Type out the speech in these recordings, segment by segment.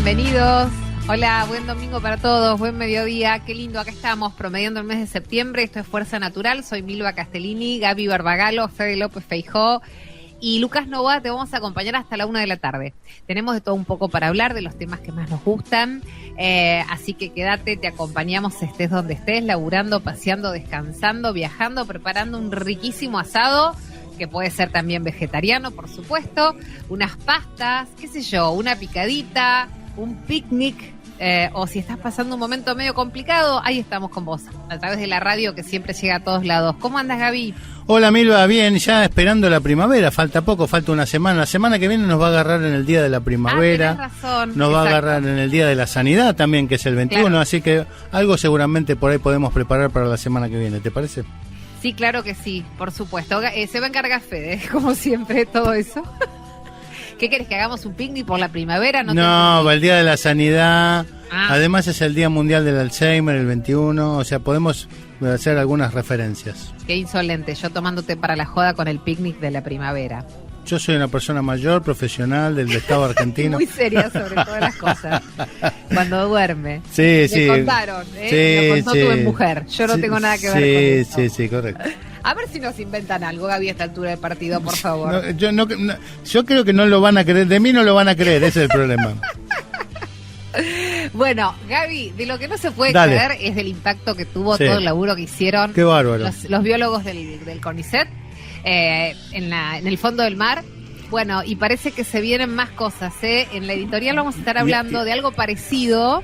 bienvenidos. Hola, buen domingo para todos, buen mediodía, qué lindo, acá estamos promediando el mes de septiembre, esto es Fuerza Natural, soy Milva Castellini, Gaby Barbagalo, Fede López Feijó y Lucas Novoa, te vamos a acompañar hasta la 1 de la tarde. Tenemos de todo un poco para hablar, de los temas que más nos gustan, así que quédate, te acompañamos estés donde estés, laburando, paseando, descansando, viajando, preparando un riquísimo asado, que puede ser también vegetariano, por supuesto, unas pastas, qué sé yo, una picadita, un picnic, o si estás pasando un momento medio complicado, ahí estamos con vos, a través de la radio que siempre llega a todos lados. ¿Cómo andas, Gaby? Hola, Milva, bien, ya esperando la primavera, falta poco, falta una semana. La semana que viene nos va a agarrar en el Día de la Primavera, tenés razón. Nos va a agarrar en el Día de la Sanidad también, que es el 21, claro. Así que algo seguramente por ahí podemos preparar para la semana que viene, ¿te parece? Sí, claro que sí, por supuesto. Se va a encargar Fede, como siempre, todo eso. ¿Qué querés, que hagamos un picnic por la primavera? No, el Día de la Sanidad, además es el Día Mundial del Alzheimer, el 21, o sea, podemos hacer algunas referencias. Qué insolente, yo tomándote para la joda con el picnic de la primavera. Yo soy una persona mayor, profesional del Estado argentino. Muy seria sobre todas las cosas. Cuando duerme. Sí, Me contaron, lo contó tu mujer. Yo no tengo nada que ver con eso. Sí, correcto. A ver si nos inventan algo, Gaby, a esta altura del partido, por favor. Yo creo que no lo van a creer, de mí no lo van a creer, ese es el problema. Bueno, Gaby, de lo que no se puede creer es del impacto que tuvo todo el laburo que hicieron. Qué bárbaro. Los biólogos del CONICET en el fondo del mar. Bueno, y parece que se vienen más cosas, ¿eh? En la editorial vamos a estar hablando de algo parecido,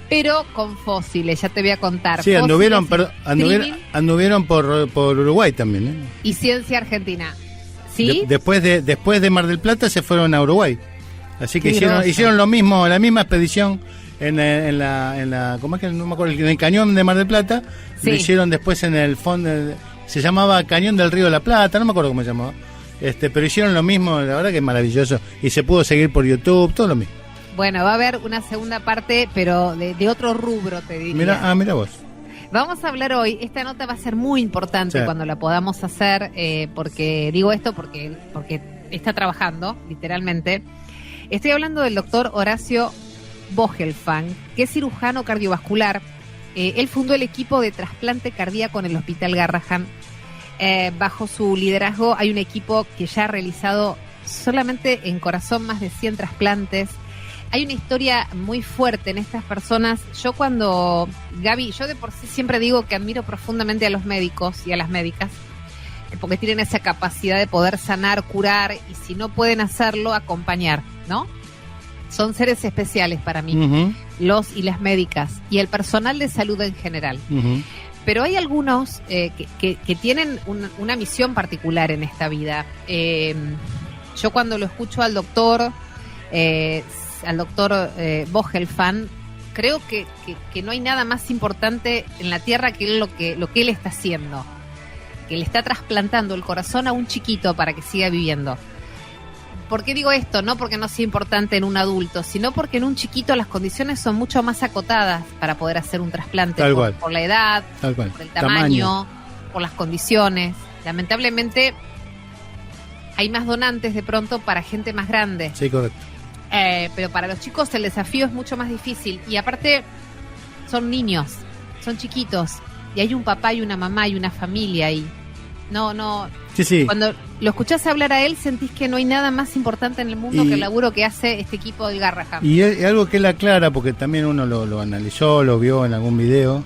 pero con fósiles, ya te voy a contar. Sí, anduvieron por Uruguay también, ¿eh? Y ciencia argentina. ¿Sí? Después de Mar del Plata se fueron a Uruguay. Así que hicieron lo mismo, la misma expedición en la ¿cómo es que no me acuerdo? En el cañón de Mar del Plata. Sí. Lo hicieron después en el fondo, se llamaba Cañón del Río de la Plata, no me acuerdo cómo se llamaba. Pero hicieron lo mismo, la verdad que es maravilloso. Y se pudo seguir por YouTube, todo lo mismo. Bueno, va a haber una segunda parte, pero de otro rubro, te diría. Mira vos. Vamos a hablar hoy, esta nota va a ser muy importante cuando la podamos hacer, porque digo esto porque está trabajando, literalmente. Estoy hablando del doctor Horacio Vogelfang, que es cirujano cardiovascular. Él fundó el equipo de trasplante cardíaco en el Hospital Garrahan. Bajo su liderazgo hay un equipo que ya ha realizado solamente en corazón más de 100 trasplantes. Hay una historia muy fuerte en estas personas. Gaby, yo de por sí siempre digo que admiro profundamente a los médicos y a las médicas, porque tienen esa capacidad de poder sanar, curar, y si no pueden hacerlo, acompañar, ¿no? Son seres especiales para mí, los y las médicas, y el personal de salud en general. Pero hay algunos que tienen una misión particular en esta vida. Yo cuando lo escucho al doctor Vogelfang, creo que no hay nada más importante en la tierra que lo que él está haciendo, que le está trasplantando el corazón a un chiquito para que siga viviendo. ¿Por qué digo esto? No porque no sea importante en un adulto, sino porque en un chiquito las condiciones son mucho más acotadas para poder hacer un trasplante, por la edad, por el tamaño, por las condiciones. Lamentablemente hay más donantes de pronto para gente más grande. Sí, correcto. Pero para los chicos el desafío es mucho más difícil, y aparte son niños, son chiquitos, y hay un papá y una mamá y una familia ahí. No. Sí. Cuando lo escuchás hablar a él, sentís que no hay nada más importante en el mundo que el laburo que hace este equipo del Garrahan. Y algo que él aclara, porque también uno lo analizó, lo vio en algún video,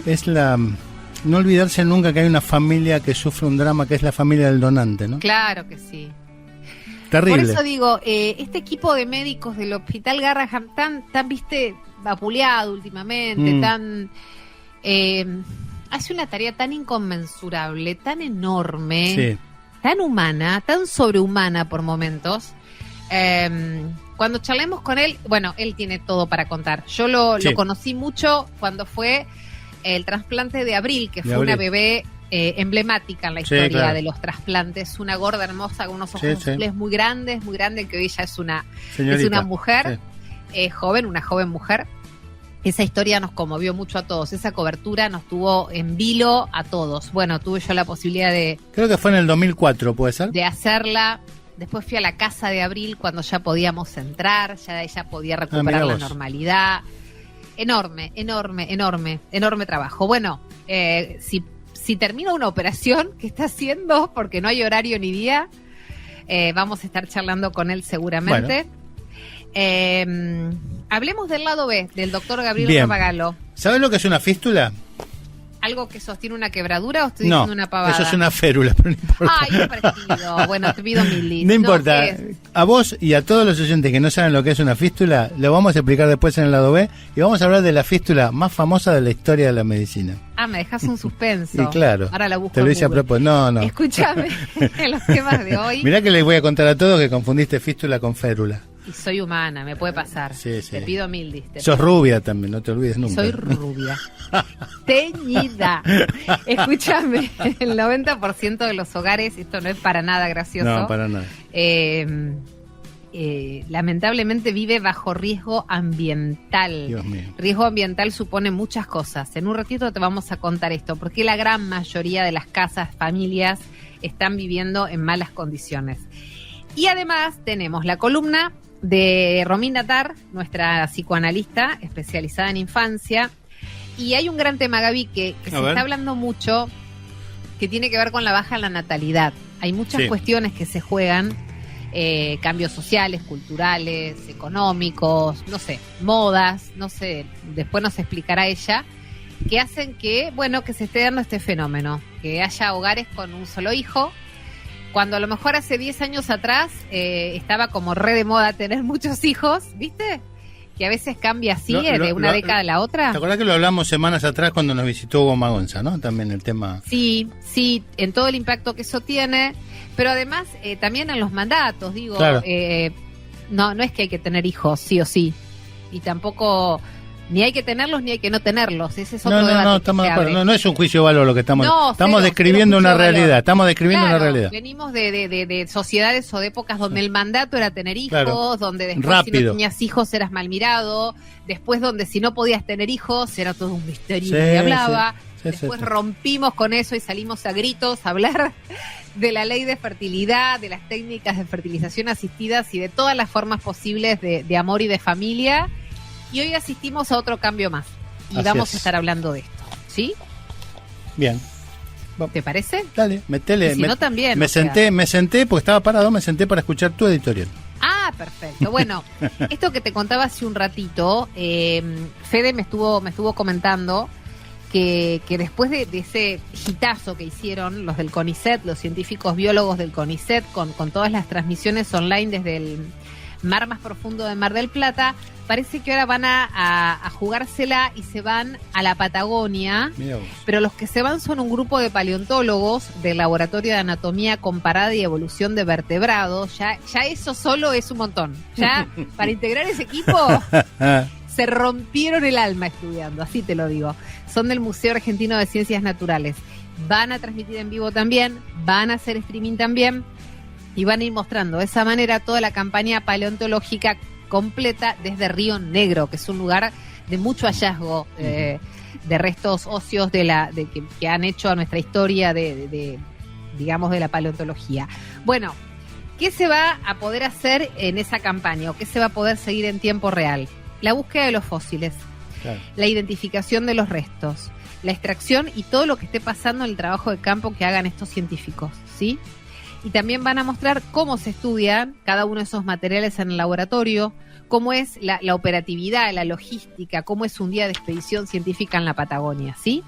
es no olvidarse nunca que hay una familia que sufre un drama, que es la familia del donante, ¿no? Claro que sí. Terrible. Por eso digo, este equipo de médicos del Hospital Garrahan, tan viste, vapuleado últimamente, hace una tarea tan inconmensurable, tan enorme, tan humana, tan sobrehumana por momentos. Cuando charlemos con él, bueno, él tiene todo para contar. Yo lo conocí mucho cuando fue el trasplante de Abril, que fue una bebé emblemática en la historia de los trasplantes, una gorda hermosa con unos ojos azules muy grandes, que hoy ya es una mujer joven, una joven mujer. Esa historia nos conmovió mucho a todos, esa cobertura nos tuvo en vilo a todos. Bueno, tuve yo la posibilidad de... Creo que fue en el 2004, ¿puede ser? De hacerla después fui a la casa de Abril cuando ya podíamos entrar, ya ella podía recuperar la normalidad. Enorme trabajo. Bueno, si termina una operación que está haciendo, porque no hay horario ni día, vamos a estar charlando con él seguramente. Bueno. Hablemos del lado B, del doctor Gabriel Rapagalo. ¿Sabes lo que es una fístula? ¿Algo que sostiene una quebradura o estoy diciendo una pavada? Eso es una férula, pero no importa. Ay, qué parecido. Bueno, te pido mil disculpas. No importa. A vos y a todos los oyentes que no saben lo que es una fístula, lo vamos a explicar después en el lado B y vamos a hablar de la fístula más famosa de la historia de la medicina. Me dejas un suspenso. Y claro. Ahora la busco. Te lo hice a propósito. No. Escúchame, en los temas de hoy. Mirá que les voy a contar a todos que confundiste fístula con férula. Y soy humana, me puede pasar. Sí. Te pido mil disculpas. Sos rubia también, no te olvides nunca. Soy rubia. Teñida. Escúchame, el 90% de los hogares, esto no es para nada gracioso. No, para nada. Lamentablemente vive bajo riesgo ambiental. Dios mío. Riesgo ambiental supone muchas cosas. En un ratito te vamos a contar esto, porque la gran mayoría de las casas, familias, están viviendo en malas condiciones. Y además tenemos la columna de Romina Tar, nuestra psicoanalista especializada en infancia. Y hay un gran tema, Gaby, que se está hablando mucho, que tiene que ver con la baja en la natalidad. Hay muchas cuestiones que se juegan, cambios sociales, culturales, económicos, no sé, modas, no sé, después nos explicará ella, que hacen que se esté dando este fenómeno, que haya hogares con un solo hijo, cuando a lo mejor hace 10 años atrás estaba como re de moda tener muchos hijos, ¿viste? Que a veces cambia así de una década a la otra. ¿Te acuerdas que lo hablamos semanas atrás cuando nos visitó Hugo Magonza, ¿no? También el tema. Sí, en todo el impacto que eso tiene, pero además también en los mandatos, digo, claro. No es que hay que tener hijos, sí o sí, y tampoco ni hay que tenerlos ni hay que no tenerlos, ese es otro debate. No, estamos de acuerdo. No es un juicio de valor lo que estamos describiendo una realidad, estamos describiendo una realidad. Venimos de sociedades o de épocas donde el mandato era tener hijos, donde después rápido. Si no tenías hijos eras mal mirado, después donde si no podías tener hijos era todo un misterio que hablaba, después rompimos con eso y salimos a gritos a hablar de la ley de fertilidad, de las técnicas de fertilización asistidas y de todas las formas posibles de amor y de familia. Y hoy asistimos a otro cambio más. Y vamos a estar hablando de esto. ¿Sí? Bien. ¿Te parece? Dale, metele. Si no, también. Me senté porque estaba parado, me senté para escuchar tu editorial. Ah, perfecto. Bueno, esto que te contaba hace un ratito, Fede me estuvo comentando que después de ese hitazo que hicieron los del CONICET, los científicos biólogos del CONICET, con todas las transmisiones online desde el mar más profundo de Mar del Plata, parece que ahora van a jugársela y se van a la Patagonia, pero los que se van son un grupo de paleontólogos del Laboratorio de Anatomía Comparada y Evolución de Vertebrados. Ya eso solo es un montón. Ya para integrar ese equipo se rompieron el alma estudiando, así te lo digo. Son del Museo Argentino de Ciencias Naturales. Van a transmitir en vivo también, van a hacer streaming también y van a ir mostrando de esa manera toda la campaña paleontológica completa desde Río Negro, que es un lugar de mucho hallazgo de restos óseos que han hecho a nuestra historia digamos de la paleontología. Bueno, ¿qué se va a poder hacer en esa campaña o qué se va a poder seguir en tiempo real? La búsqueda de los fósiles, la identificación de los restos, la extracción y todo lo que esté pasando en el trabajo de campo que hagan estos científicos, ¿sí? Y también van a mostrar cómo se estudian cada uno de esos materiales en el laboratorio, cómo es la operatividad, la logística, cómo es un día de expedición científica en la Patagonia, ¿sí?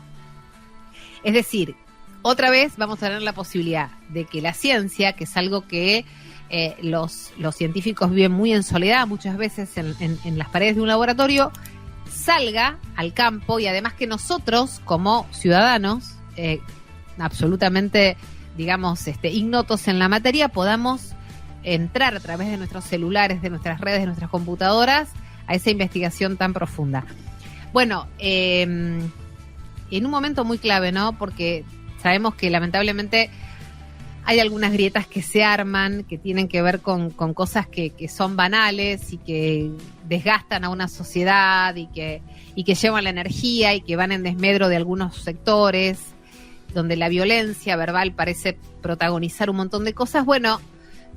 Es decir, otra vez vamos a tener la posibilidad de que la ciencia, que es algo que los científicos viven muy en soledad, muchas veces en las paredes de un laboratorio, salga al campo y además que nosotros, como ciudadanos, absolutamente digamos, ignotos en la materia, podamos entrar a través de nuestros celulares, de nuestras redes, de nuestras computadoras, a esa investigación tan profunda. Bueno, en un momento muy clave, ¿no? Porque sabemos que lamentablemente hay algunas grietas que se arman, que tienen que ver con cosas que son banales y que desgastan a una sociedad y que llevan la energía y que van en desmedro de algunos sectores, donde la violencia verbal parece protagonizar un montón de cosas. Bueno,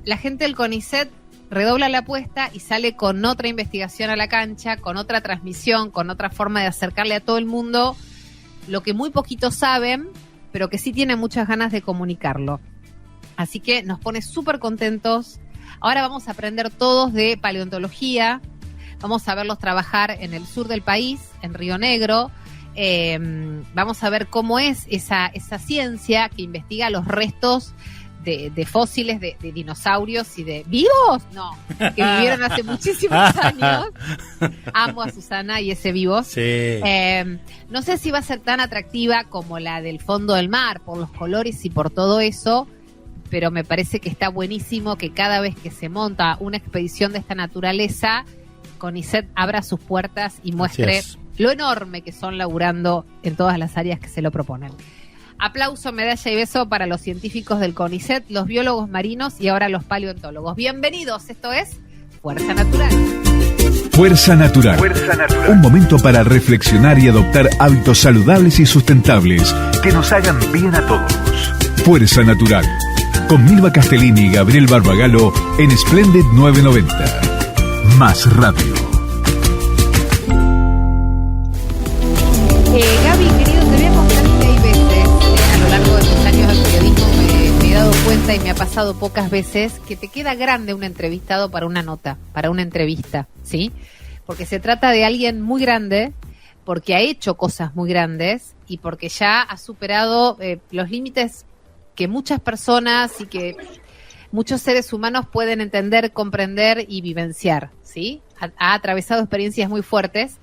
la gente del CONICET redobla la apuesta y sale con otra investigación a la cancha, con otra transmisión, con otra forma de acercarle a todo el mundo lo que muy poquitos saben, pero que sí tienen muchas ganas de comunicarlo. Así que nos pone súper contentos. Ahora vamos a aprender todos de paleontología, vamos a verlos trabajar en el sur del país, en Río Negro. Vamos a ver cómo es esa ciencia que investiga los restos de fósiles de dinosaurios y de... ¿Vivos? No, que vivieron hace muchísimos años. Amo a Susana y ese vivos. Sí. No sé si va a ser tan atractiva como la del fondo del mar, por los colores y por todo eso, pero me parece que está buenísimo que cada vez que se monta una expedición de esta naturaleza, CONICET abra sus puertas y muestre lo enorme que son laburando en todas las áreas que se lo proponen. Aplauso, medalla y beso para los científicos del CONICET, los biólogos marinos y ahora los paleontólogos. Bienvenidos, esto es Fuerza Natural. Fuerza Natural. Un momento para reflexionar y adoptar hábitos saludables y sustentables que nos hagan bien a todos. Fuerza Natural. Con Milva Castellini y Gabriel Barbagallo en Splendid 990. Más radio. Gaby, querido, te voy a contar que hay veces, a lo largo de mis años de periodismo, me he dado cuenta y me ha pasado pocas veces que te queda grande un entrevistado para una nota, para una entrevista, ¿sí? Porque se trata de alguien muy grande, porque ha hecho cosas muy grandes y porque ya ha superado los límites que muchas personas y que muchos seres humanos pueden entender, comprender y vivenciar, ¿sí? Ha atravesado experiencias muy fuertes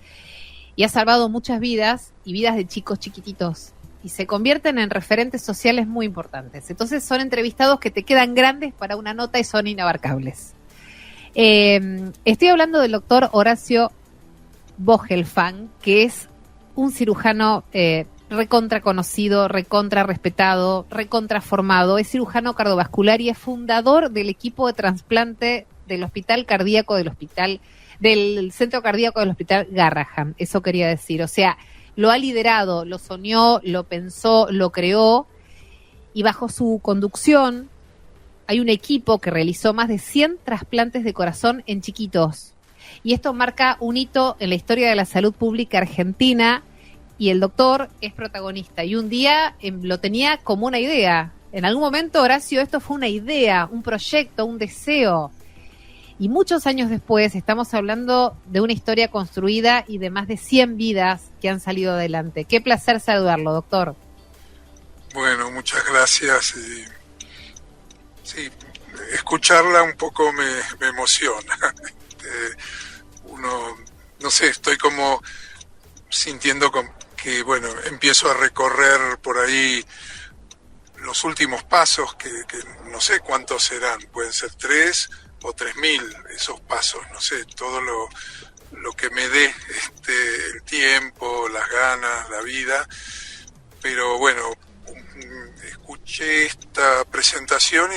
y ha salvado muchas vidas y vidas de chicos chiquititos y se convierten en referentes sociales muy importantes. Entonces son entrevistados que te quedan grandes para una nota y son inabarcables. Estoy hablando del doctor Horacio Vogelfang, que es un cirujano recontra conocido, recontra respetado, recontra formado. Es cirujano cardiovascular y es fundador del equipo de trasplante del Hospital Cardíaco del Centro Cardíaco del Hospital Garrahan. Eso quería decir. O sea, lo ha liderado, lo soñó, lo pensó, lo creó y bajo su conducción hay un equipo que realizó más de 100 trasplantes de corazón en chiquitos. Y esto marca un hito en la historia de la salud pública argentina y el doctor es protagonista. Y un día lo tenía como una idea. En algún momento, Horacio, esto fue una idea, un proyecto, un deseo. Y muchos años después estamos hablando de una historia construida y de más de 100 vidas que han salido adelante. Qué placer saludarlo, doctor. Bueno, muchas gracias. Sí, escucharla un poco me emociona. No sé, estoy como sintiendo que, bueno, empiezo a recorrer por ahí los últimos pasos, que no sé cuántos serán, pueden ser 3 o 3.000 esos pasos, no sé, todo lo que me dé el tiempo, las ganas, la vida, pero bueno, escuché esta presentación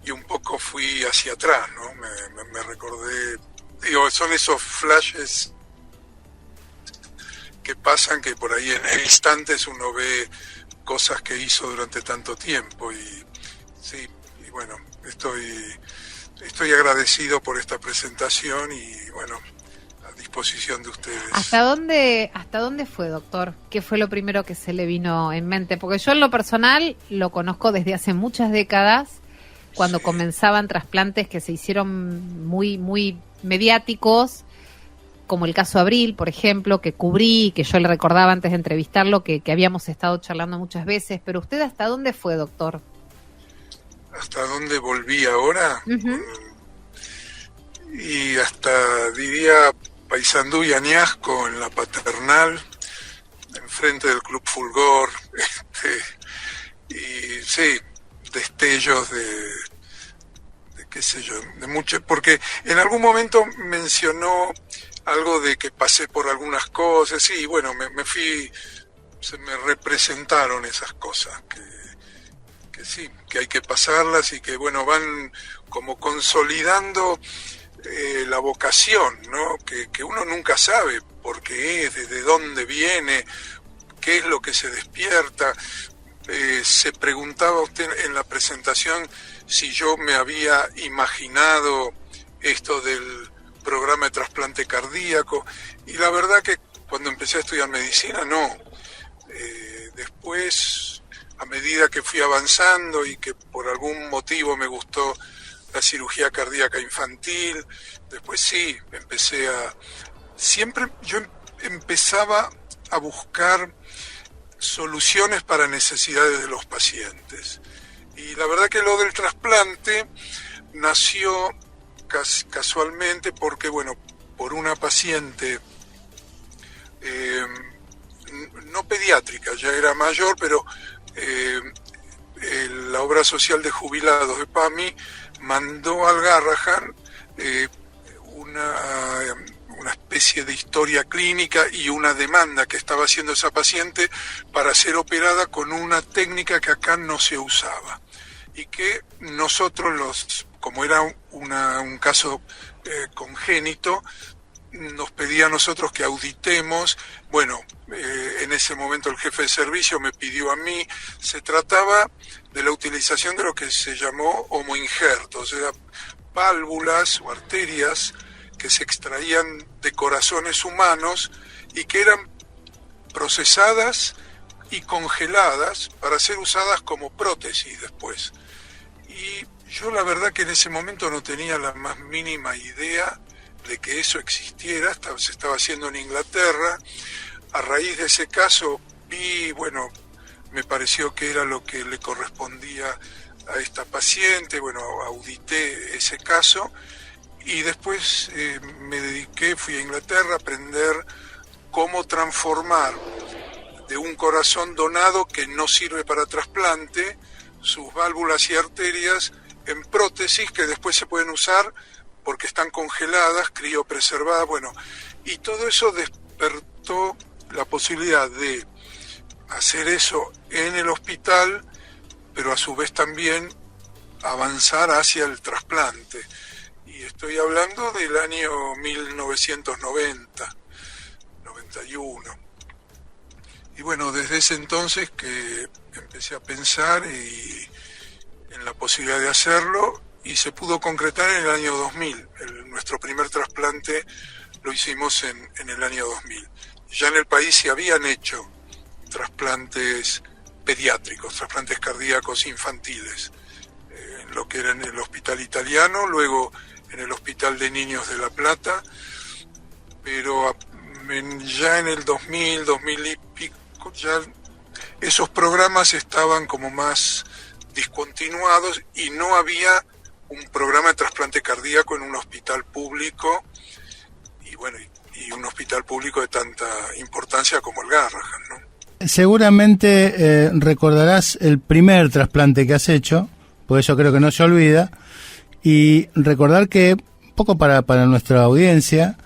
y un poco fui hacia atrás, ¿no? Me recordé, digo, son esos flashes que pasan que por ahí en instantes uno ve cosas que hizo durante tanto tiempo y sí, y bueno, estoy agradecido por esta presentación y bueno, a disposición de ustedes. ¿Hasta dónde fue, doctor? ¿Qué fue lo primero que se le vino en mente? Porque yo en lo personal lo conozco desde hace muchas décadas, cuando comenzaban trasplantes que se hicieron muy, muy mediáticos, como el caso Abril, por ejemplo, que cubrí, que yo le recordaba antes de entrevistarlo, que habíamos estado charlando muchas veces. Pero usted, ¿hasta dónde fue, doctor? ¿Hasta dónde volví ahora? Uh-huh. Y hasta, diría, Paysandú y Añasco, en la Paternal, enfrente del Club Fulgor, y sí, destellos de qué sé yo, de mucho, porque en algún momento mencionó algo de que pasé por algunas cosas, sí, bueno, se me representaron esas cosas, que sí, que hay que pasarlas y que, bueno, van como consolidando la vocación, ¿no? Que uno nunca sabe por qué es, desde dónde viene, qué es lo que se despierta. Se preguntaba usted en la presentación si yo me había imaginado esto del programa de trasplante cardíaco, y la verdad que cuando empecé a estudiar medicina, no. Después, a medida que fui avanzando y que por algún motivo me gustó la cirugía cardíaca infantil, después sí, yo empezaba a buscar soluciones para necesidades de los pacientes. Y la verdad que lo del trasplante nació casualmente porque, bueno, por una paciente no pediátrica, ya era mayor, pero la obra social de jubilados de PAMI mandó al Garrahan una especie de historia clínica y una demanda que estaba haciendo esa paciente para ser operada con una técnica que acá no se usaba, y que nosotros, como era un caso congénito, nos pedía a nosotros que auditemos. Bueno, en ese momento el jefe de servicio me pidió a mí. Se trataba de la utilización de lo que se llamó homoinjertos, o sea, válvulas o arterias que se extraían de corazones humanos y que eran procesadas y congeladas para ser usadas como prótesis después. Y yo la verdad que en ese momento no tenía la más mínima idea de que eso existiera. Se estaba haciendo en Inglaterra. A raíz de ese caso me pareció que era lo que le correspondía a esta paciente. Bueno, audité ese caso y después fui a Inglaterra a aprender cómo transformar de un corazón donado que no sirve para trasplante sus válvulas y arterias en prótesis que después se pueden usar porque están congeladas, criopreservadas, y todo eso despertó la posibilidad de hacer eso en el hospital, pero a su vez también avanzar hacia el trasplante. Y estoy hablando del año 1990, 91. Y bueno, desde ese entonces que empecé a pensar en la posibilidad de hacerlo, y se pudo concretar en el año 2000. Nuestro primer trasplante lo hicimos en el año 2000. Ya en el país se habían hecho trasplantes pediátricos, trasplantes cardíacos infantiles, en lo que era en el Hospital Italiano, luego en el Hospital de Niños de La Plata, pero ya en el 2000 y pico, ya esos programas estaban como más discontinuados y no había un programa de trasplante cardíaco en un hospital público, y un hospital público de tanta importancia como el Garrahan, ¿no? Seguramente recordarás el primer trasplante que has hecho, por eso creo que no se olvida, y recordar que, un poco para nuestra audiencia,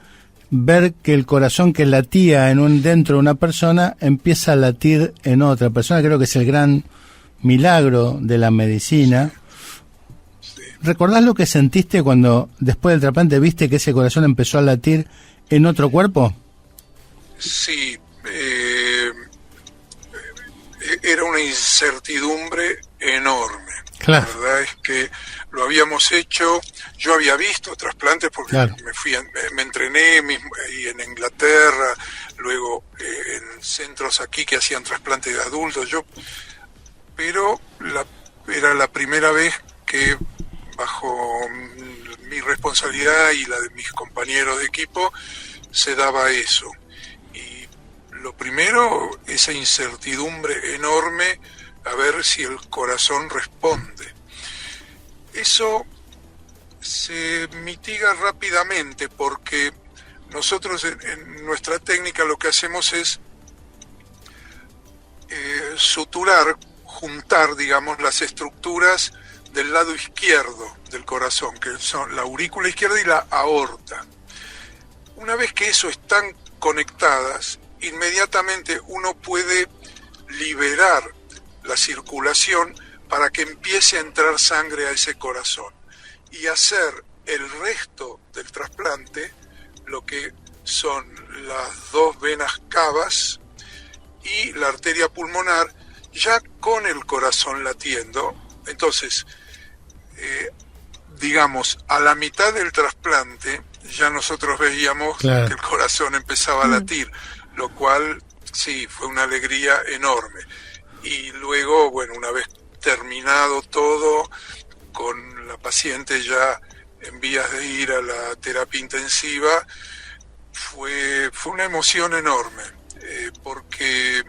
ver que el corazón que latía dentro de una persona empieza a latir en otra persona, creo que es el gran milagro de la medicina. Sí. ¿Recordás lo que sentiste cuando después del trasplante viste que ese corazón empezó a latir en otro cuerpo? Sí, era una incertidumbre enorme. Claro. La verdad es que lo habíamos hecho, yo había visto trasplantes porque claro, me entrené en Inglaterra, luego en centros aquí que hacían trasplantes de adultos, pero era la primera vez que bajo mi responsabilidad y la de mis compañeros de equipo se daba eso. Y lo primero, esa incertidumbre enorme a ver si el corazón responde. Eso se mitiga rápidamente porque nosotros en nuestra técnica lo que hacemos es juntar, digamos, las estructuras del lado izquierdo del corazón, que son la aurícula izquierda y la aorta. Una vez que eso están conectadas, inmediatamente uno puede liberar la circulación para que empiece a entrar sangre a ese corazón y hacer el resto del trasplante, lo que son las dos venas cavas y la arteria pulmonar, ya con el corazón latiendo. Entonces, digamos, a la mitad del trasplante ya nosotros veíamos que el corazón empezaba a latir, lo cual sí, fue una alegría enorme. Y luego, bueno, una vez terminado todo, con la paciente ya en vías de ir a la terapia intensiva, fue una emoción enorme, porque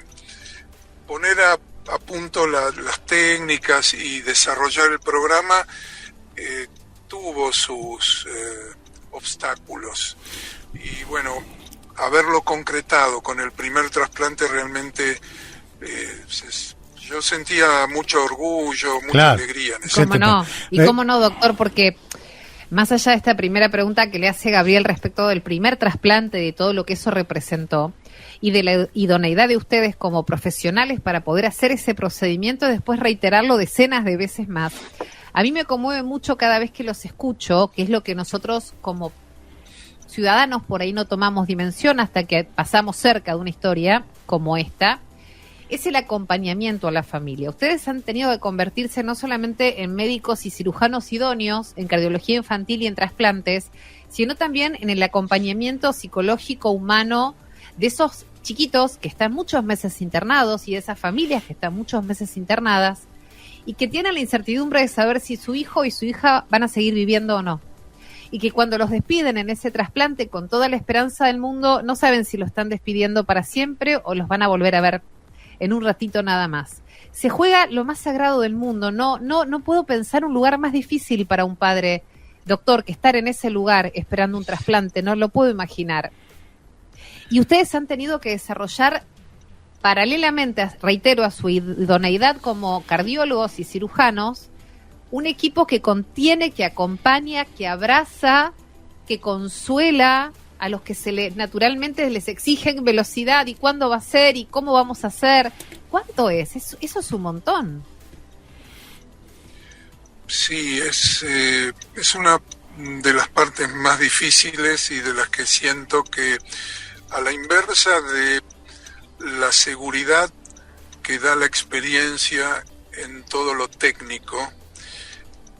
poner a punto las técnicas y desarrollar el programa tuvo sus obstáculos. Y bueno, haberlo concretado con el primer trasplante realmente yo sentía mucho orgullo, mucha alegría en ese momento. ¿Cómo no? Y cómo no, doctor, porque más allá de esta primera pregunta que le hace Gabriel respecto del primer trasplante, de todo lo que eso representó, y de la idoneidad de ustedes como profesionales para poder hacer ese procedimiento y después reiterarlo decenas de veces más, a mí me conmueve mucho cada vez que los escucho, que es lo que nosotros como ciudadanos por ahí no tomamos dimensión hasta que pasamos cerca de una historia como esta, es el acompañamiento a la familia. Ustedes han tenido que convertirse no solamente en médicos y cirujanos idóneos en cardiología infantil y en trasplantes, sino también en el acompañamiento psicológico humano de esos chiquitos que están muchos meses internados y de esas familias que están muchos meses internadas y que tienen la incertidumbre de saber si su hijo y su hija van a seguir viviendo o no. Y que cuando los despiden en ese trasplante con toda la esperanza del mundo, no saben si lo están despidiendo para siempre o los van a volver a ver en un ratito nada más. Se juega lo más sagrado del mundo. No puedo pensar un lugar más difícil para un padre, doctor, que estar en ese lugar esperando un trasplante. No lo puedo imaginar. Y ustedes han tenido que desarrollar, paralelamente, reitero, a su idoneidad como cardiólogos y cirujanos, un equipo que contiene, que acompaña, que abraza, que consuela a los que naturalmente les exigen velocidad y cuándo va a ser y cómo vamos a hacer. ¿Cuánto es? Eso es un montón. Sí, es una de las partes más difíciles y de las que siento que, a la inversa de la seguridad que da la experiencia en todo lo técnico,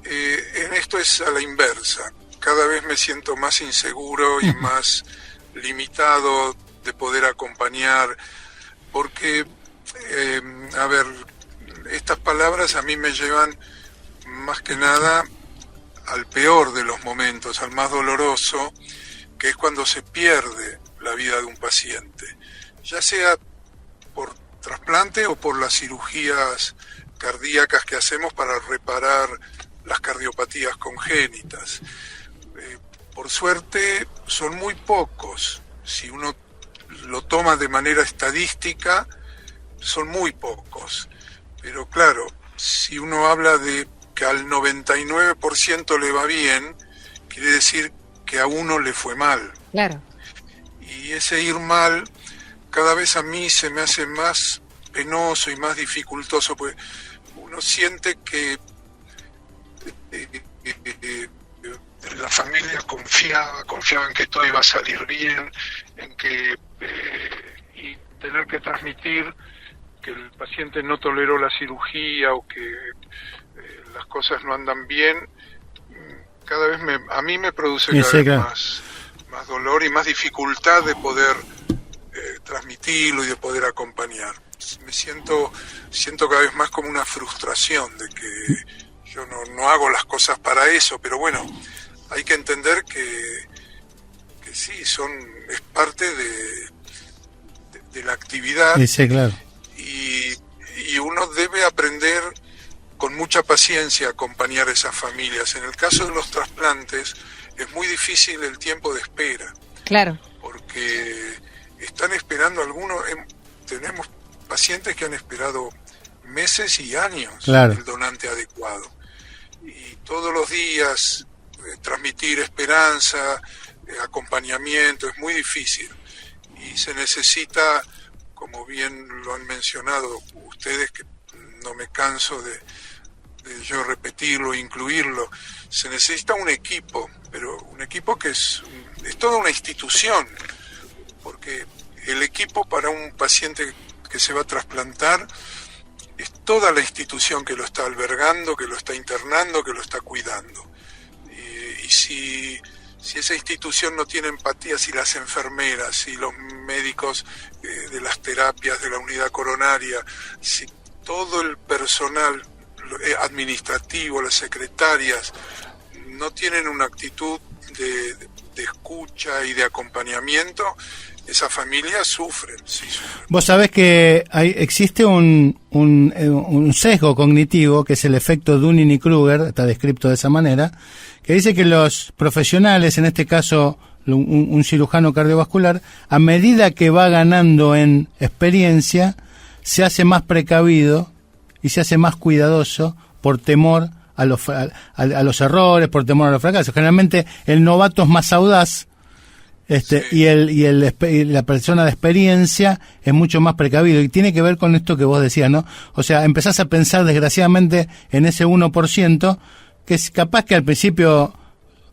en esto es a la inversa. Cada vez me siento más inseguro y más limitado de poder acompañar, porque, a ver, estas palabras a mí me llevan más que nada al peor de los momentos, al más doloroso, que es cuando se pierde la vida de un paciente, ya sea por trasplante o por las cirugías cardíacas que hacemos para reparar las cardiopatías congénitas. Por suerte son muy pocos, si uno lo toma de manera estadística, son muy pocos, pero claro, si uno habla de que al 99% le va bien, quiere decir que a uno le fue mal. Claro. Y ese ir mal cada vez a mí se me hace más penoso y más dificultoso, porque uno siente que la familia confiaba en que todo iba a salir bien, en que y tener que transmitir que el paciente no toleró la cirugía o que las cosas no andan bien, cada vez a mí me produce cada vez más dolor y más dificultad de poder transmitirlo y de poder acompañar. Me siento cada vez más como una frustración de que yo no hago las cosas para eso, pero bueno, hay que entender que sí, es parte de la actividad. Sí, claro. Y uno debe aprender con mucha paciencia a acompañar a esas familias. En el caso de los trasplantes es muy difícil el tiempo de espera. Claro. Porque están esperando algunos, tenemos pacientes que han esperado meses y años el donante adecuado. Y todos los días transmitir esperanza, acompañamiento, es muy difícil. Y se necesita, como bien lo han mencionado ustedes, que no me canso de yo repetirlo e incluirlo, se necesita un equipo, pero un equipo que es toda una institución, porque el equipo para un paciente que se va a trasplantar es toda la institución que lo está albergando, que lo está internando, que lo está cuidando. Y si esa institución no tiene empatía, si las enfermeras, si los médicos de las terapias de la unidad coronaria, si todo el personal administrativo, las secretarias, no tienen una actitud de escucha y de acompañamiento, esas familias sufren, sí sufren. Vos sabés que existe un sesgo cognitivo, que es el efecto Dunning-Kruger, está descrito de esa manera, que dice que los profesionales, en este caso un cirujano cardiovascular, a medida que va ganando en experiencia, se hace más precavido y se hace más cuidadoso por temor a los errores, por temor a los fracasos. Generalmente el novato es más audaz, sí. y la persona de experiencia es mucho más precavido, y tiene que ver con esto que vos decías, ¿no? O sea, empezás a pensar desgraciadamente en ese 1%, que es capaz que al principio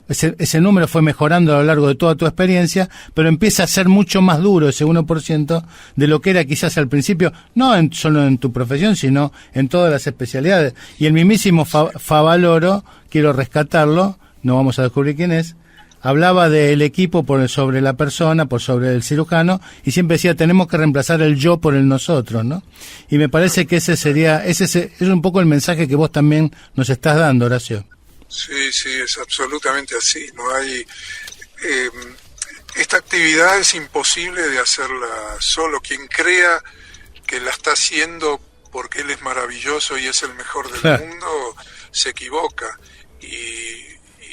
ese número fue mejorando a lo largo de toda tu experiencia, pero empieza a ser mucho más duro ese 1% de lo que era quizás al principio, no solo en tu profesión, sino en todas las especialidades. Y el mismísimo Favaloro, quiero rescatarlo, no vamos a descubrir quién es, hablaba del equipo sobre la persona, sobre el cirujano, y siempre decía, tenemos que reemplazar el yo por el nosotros, ¿no? Y me parece que ese es un poco el mensaje que vos también nos estás dando, Horacio. Sí, es absolutamente así. No hay esta actividad es imposible de hacerla solo. Quien crea que la está haciendo porque él es maravilloso y es el mejor del mundo, se equivoca. Y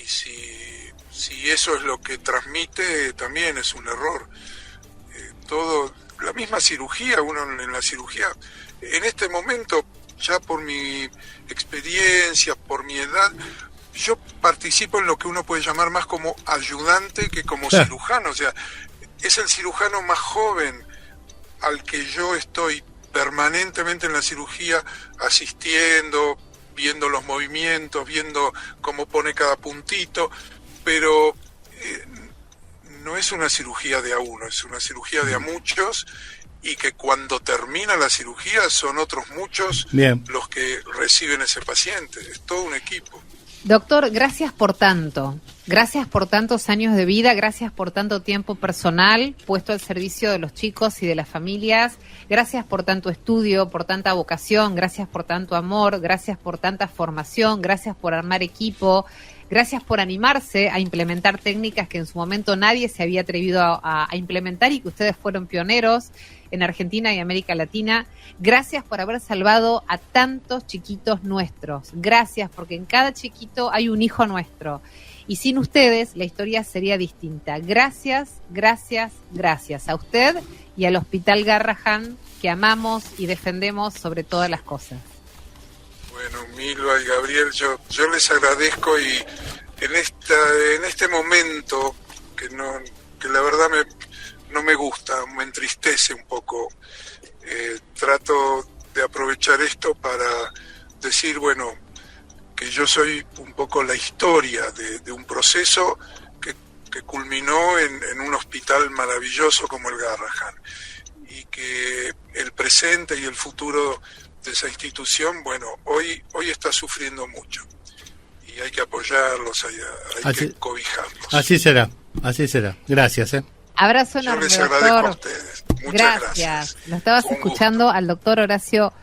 si eso es lo que transmite, también es un error. La misma cirugía, uno en la cirugía, en este momento, ya por mi experiencia, por mi edad, yo participo en lo que uno puede llamar más como ayudante que como cirujano. O sea, es el cirujano más joven al que yo estoy permanentemente en la cirugía asistiendo, viendo los movimientos, viendo cómo pone cada puntito, pero no es una cirugía de a uno, es una cirugía de a muchos, y que cuando termina la cirugía son otros muchos los que reciben ese paciente. Es todo un equipo. Doctor, gracias por tantos años de vida, gracias por tanto tiempo personal puesto al servicio de los chicos y de las familias, gracias por tanto estudio, por tanta vocación, gracias por tanto amor, gracias por tanta formación, gracias por armar equipo, gracias por animarse a implementar técnicas que en su momento nadie se había atrevido a implementar y que ustedes fueron pioneros en Argentina y América Latina. Gracias por haber salvado a tantos chiquitos nuestros. Gracias, porque en cada chiquito hay un hijo nuestro. Y sin ustedes la historia sería distinta. Gracias a usted y al Hospital Garrahan, que amamos y defendemos sobre todas las cosas. Bueno, Milva y Gabriel, yo les agradezco, y en este momento que la verdad no me gusta, me entristece un poco, trato de aprovechar esto para decir, bueno, que yo soy un poco la historia de un proceso que culminó en un hospital maravilloso como el Garrahan, y que el presente y el futuro de esa institución, bueno, hoy está sufriendo mucho, y hay que apoyarlos, hay que cobijarlos. Así será. Gracias. Abrazo enorme, yo les agradezco doctor. a ustedes. Muchas gracias. Lo estabas escuchando al doctor Horacio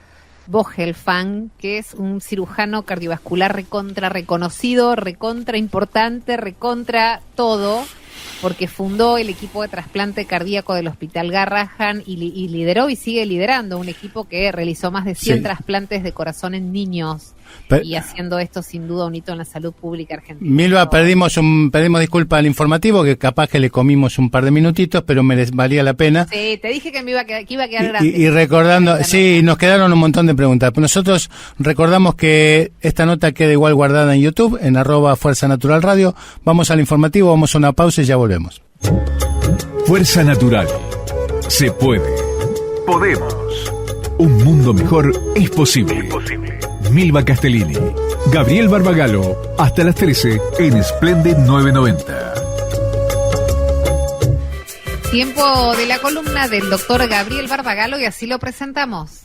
Vogelfang, que es un cirujano cardiovascular recontra reconocido, recontra importante, recontra todo, porque fundó el equipo de trasplante cardíaco del Hospital Garrahan y lideró y sigue liderando un equipo que realizó más de 100 trasplantes de corazón en niños, y haciendo esto sin duda un hito en la salud pública argentina. Milva, pedimos disculpas al informativo, que capaz que le comimos un par de minutitos, pero valía la pena. Sí, te dije que iba a quedar grande. Y recordando, nos quedaron un montón de preguntas. Nosotros recordamos que esta nota queda igual guardada en YouTube, en @Fuerza Natural Radio. Vamos al informativo, vamos a una pausa y ya volvemos. Fuerza Natural. Se puede. Podemos. Un mundo mejor es posible. Milva Castellini, Gabriel Barbagallo, hasta las 13 en Splendid 990. Tiempo de la columna del doctor Gabriel Barbagallo, y así lo presentamos.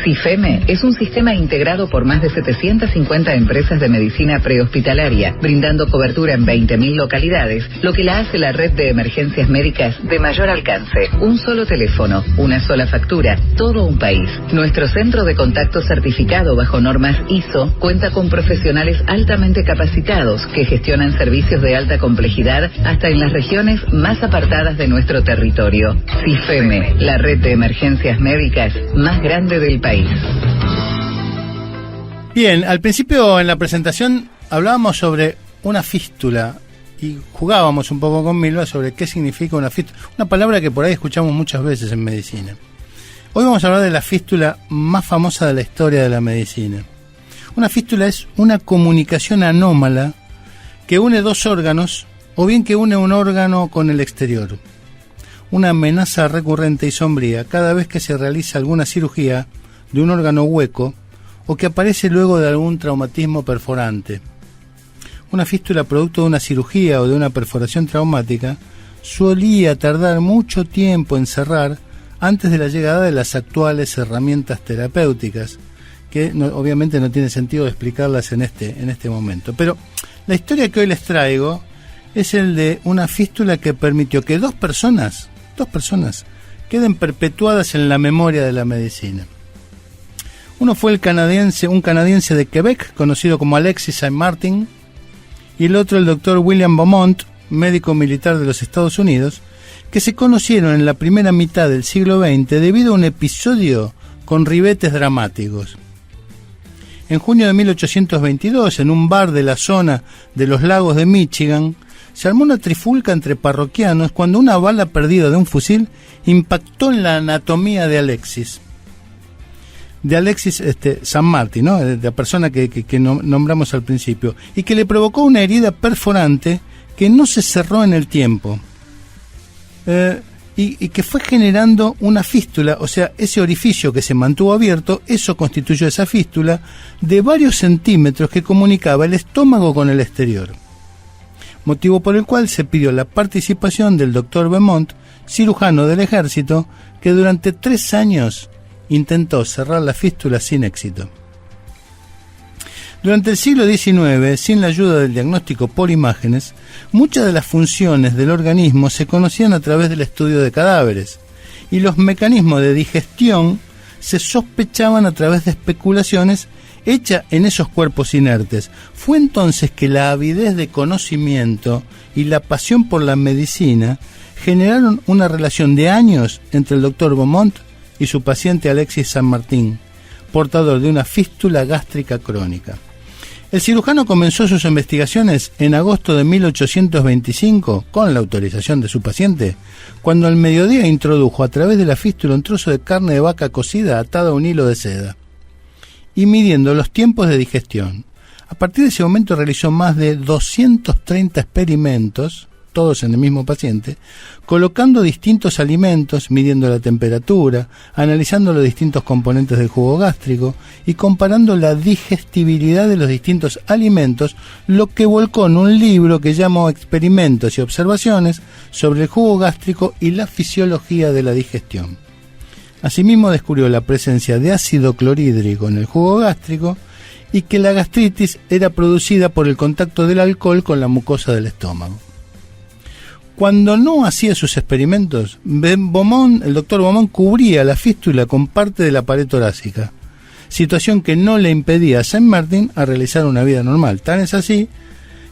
CIFEME es un sistema integrado por más de 750 empresas de medicina prehospitalaria, brindando cobertura en 20.000 localidades, lo que la hace la red de emergencias médicas de mayor alcance. Un solo teléfono, una sola factura, todo un país. Nuestro centro de contacto certificado bajo normas ISO cuenta con profesionales altamente capacitados que gestionan servicios de alta complejidad hasta en las regiones más apartadas de nuestro territorio. CIFEME, la red de emergencias médicas más grande del país. Bien, al principio en la presentación hablábamos sobre una fístula y jugábamos un poco con Milva sobre qué significa una fístula, una palabra que por ahí escuchamos muchas veces en medicina. Hoy vamos a hablar de la fístula más famosa de la historia de la medicina. Una fístula es una comunicación anómala que une dos órganos o bien que une un órgano con el exterior. Una amenaza recurrente y sombría cada vez que se realiza alguna cirugía de un órgano hueco o que aparece luego de algún traumatismo perforante. Una fístula producto de una cirugía o de una perforación traumática solía tardar mucho tiempo en cerrar antes de la llegada de las actuales herramientas terapéuticas, que obviamente no tiene sentido explicarlas en este momento. Pero la historia que hoy les traigo es el de una fístula que permitió que dos personas queden perpetuadas en la memoria de la medicina. Uno fue un canadiense de Quebec, conocido como Alexis Saint-Martin, y el otro el doctor William Beaumont, médico militar de los Estados Unidos, que se conocieron en la primera mitad del siglo XX debido a un episodio con ribetes dramáticos. En junio de 1822, en un bar de la zona de los lagos de Michigan, se armó una trifulca entre parroquianos cuando una bala perdida de un fusil impactó en la anatomía de Alexis. Saint-Martin, ¿no? De la persona que nombramos al principio, y que le provocó una herida perforante que no se cerró en el tiempo, y que fue generando una fístula, o sea, ese orificio que se mantuvo abierto, eso constituyó esa fístula de varios centímetros que comunicaba el estómago con el exterior. Motivo por el cual se pidió la participación del doctor Beaumont, cirujano del ejército, que durante 3 años intentó cerrar la fístula sin éxito. Durante el siglo XIX, sin la ayuda del diagnóstico por imágenes, muchas de las funciones del organismo se conocían a través del estudio de cadáveres, y los mecanismos de digestión se sospechaban a través de especulaciones hechas en esos cuerpos inertes. Fue entonces que la avidez de conocimiento y la pasión por la medicina generaron una relación de años entre el doctor Beaumont y su paciente Alexis Saint-Martin, portador de una fístula gástrica crónica. El cirujano comenzó sus investigaciones en agosto de 1825, con la autorización de su paciente, cuando al mediodía introdujo a través de la fístula un trozo de carne de vaca cocida atada a un hilo de seda, y midiendo los tiempos de digestión. A partir de ese momento realizó más de 230 experimentos, todos en el mismo paciente, colocando distintos alimentos, midiendo la temperatura, analizando los distintos componentes del jugo gástrico y comparando la digestibilidad de los distintos alimentos, lo que volcó en un libro que llamó Experimentos y Observaciones sobre el jugo gástrico y la fisiología de la digestión. Asimismo descubrió la presencia de ácido clorhídrico en el jugo gástrico y que la gastritis era producida por el contacto del alcohol con la mucosa del estómago. Cuando no hacía sus experimentos, el doctor Beaumont cubría la fístula con parte de la pared torácica, situación que no le impedía a Saint-Martin a realizar una vida normal. Tan es así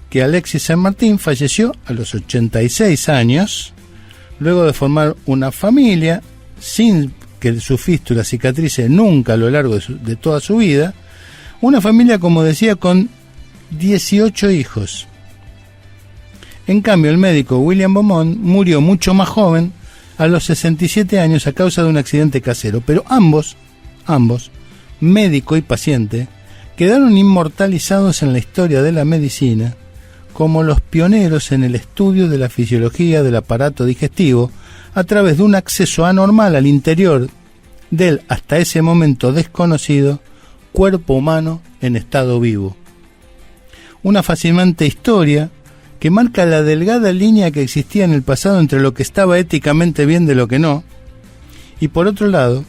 que Alexis Saint-Martin falleció a los 86 años, luego de formar una familia, sin que su fístula cicatrice nunca a lo largo de toda su vida, una familia, como decía, con 18 hijos. En cambio, el médico William Beaumont murió mucho más joven, a los 67 años, a causa de un accidente casero. Pero ambos, médico y paciente, quedaron inmortalizados en la historia de la medicina como los pioneros en el estudio de la fisiología del aparato digestivo a través de un acceso anormal al interior del, hasta ese momento desconocido, cuerpo humano en estado vivo. Una fascinante historia que marca la delgada línea que existía en el pasado entre lo que estaba éticamente bien de lo que no, y por otro lado,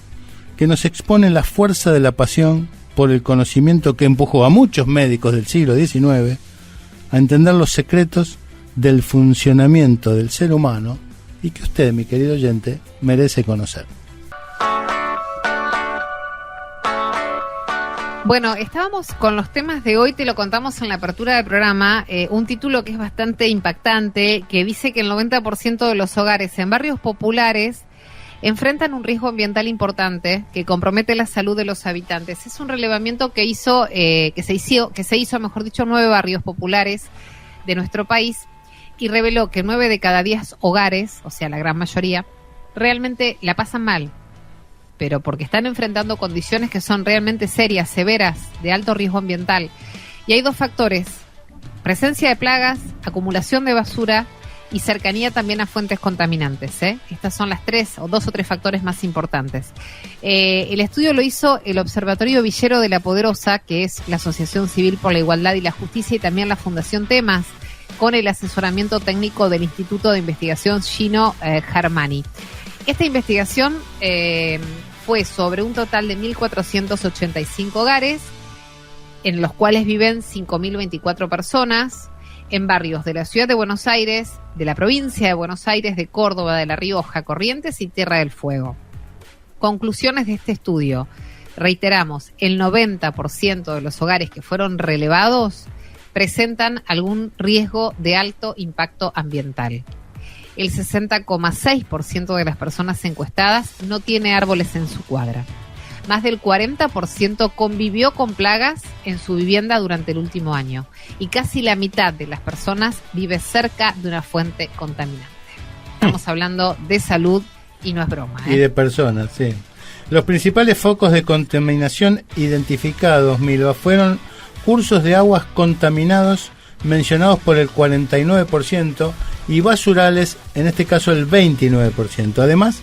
que nos expone la fuerza de la pasión por el conocimiento que empujó a muchos médicos del siglo XIX a entender los secretos del funcionamiento del ser humano y que usted, mi querido oyente, merece conocer. Bueno, estábamos con los temas de hoy, te lo contamos en la apertura del programa, un título que es bastante impactante, que dice que el 90% de los hogares en barrios populares enfrentan un riesgo ambiental importante que compromete la salud de los habitantes. Es un relevamiento que se hizo, mejor dicho, 9 barrios populares de nuestro país y reveló que 9 de cada 10 hogares, o sea, la gran mayoría, realmente la pasan mal, pero porque están enfrentando condiciones que son realmente serias, severas, de alto riesgo ambiental. Y hay 2 factores: presencia de plagas, acumulación de basura y cercanía también a fuentes contaminantes. Estas son las 2 o 3 factores más importantes. El estudio lo hizo el Observatorio Villero de La Poderosa, que es la Asociación Civil por la Igualdad y la Justicia, y también la Fundación Temas, con el asesoramiento técnico del Instituto de Investigación Gino Germani. Esta investigación fue sobre un total de 1.485 hogares, en los cuales viven 5.024 personas, en barrios de la Ciudad de Buenos Aires, de la provincia de Buenos Aires, de Córdoba, de La Rioja, Corrientes y Tierra del Fuego. Conclusiones de este estudio. Reiteramos, el 90% de los hogares que fueron relevados presentan algún riesgo de alto impacto ambiental. El 60,6% de las personas encuestadas no tiene árboles en su cuadra. Más del 40% convivió con plagas en su vivienda durante el último año. Y casi la mitad de las personas vive cerca de una fuente contaminante. Estamos hablando de salud y no es broma. Y de personas, sí. Los principales focos de contaminación identificados, Milva, fueron cursos de aguas contaminados mencionados por el 49% y basurales, en este caso el 29%. Además,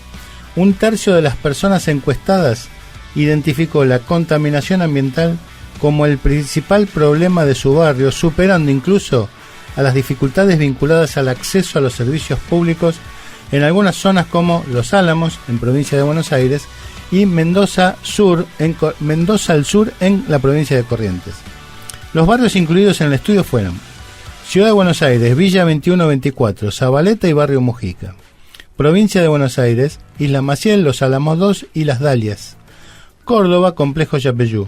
un tercio de las personas encuestadas identificó la contaminación ambiental como el principal problema de su barrio, superando incluso a las dificultades vinculadas al acceso a los servicios públicos en algunas zonas como Los Álamos, en provincia de Buenos Aires, y Mendoza al sur, en la provincia de Corrientes. Los barrios incluidos en el estudio fueron Ciudad de Buenos Aires, Villa 21-24, Zabaleta y Barrio Mujica. Provincia de Buenos Aires, Isla Maciel, Los Álamos 2 y Las Dalias. Córdoba, Complejo Yapeyú.